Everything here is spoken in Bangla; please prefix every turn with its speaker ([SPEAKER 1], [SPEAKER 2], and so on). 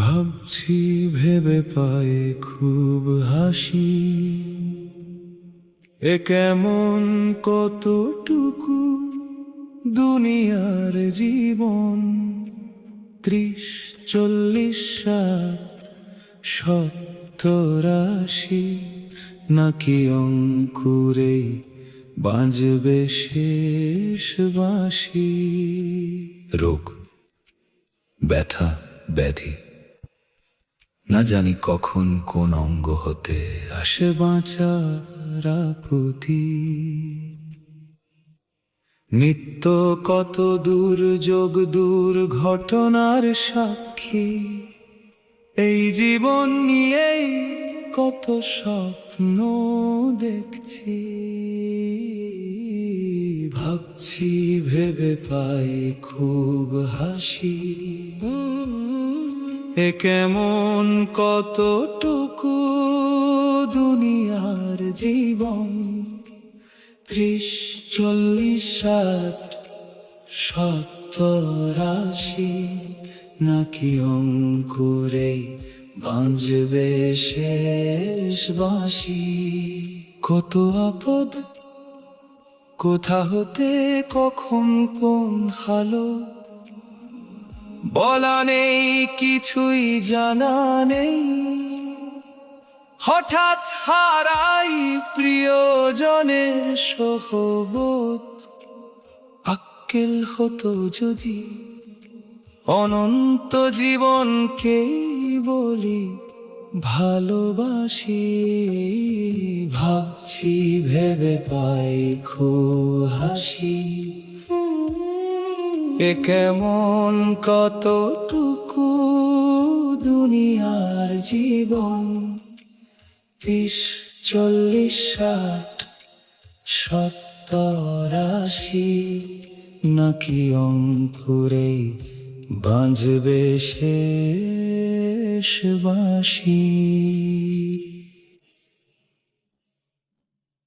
[SPEAKER 1] ভাবছি ভেবে পায়ে খুব হাসি, এ কেমন কতটুকু দুনিয়ার জীবন। 30, 40, 70, 80 নাকি অঙ্কুরেই বাজবে শেষ বাঁশি। রোগ, ব্যথা, ব্যাধি, না জানি কখন কোন অঙ্গ হতে আসে বাঁচার আকুতি। নিত্য কত দুর্যোগ দুর্ঘটনার সাক্ষী, এই জীবন নিয়েই কত স্বপ্ন দেখছি। ভাবছি ভেবে পাই খুব হাসি, এ কেমন কতটুকু দুনিয়ার জীবন। 30, 40, 70, 80 নাকি অঙ্কুরে বাজবে শেষ বাঁশি। কত আপদ কোথা হতে কখন কোন হালো, বলা নেই কিছুই জানা নেই। হঠাৎ হারাই প্রিয়জনের সোহবত, আক্কেল হতো যদি অনন্ত জীবনকেই বলি ভালোবাসি। ভাবছি ভেবে পাই খুব হাসি, এ কেমন কতটুকু দুনিয়ার জীবন। 30, 40, 60, 70, 80 নাকি অঙ্কুরে বাজবে শেষ বাঁশি।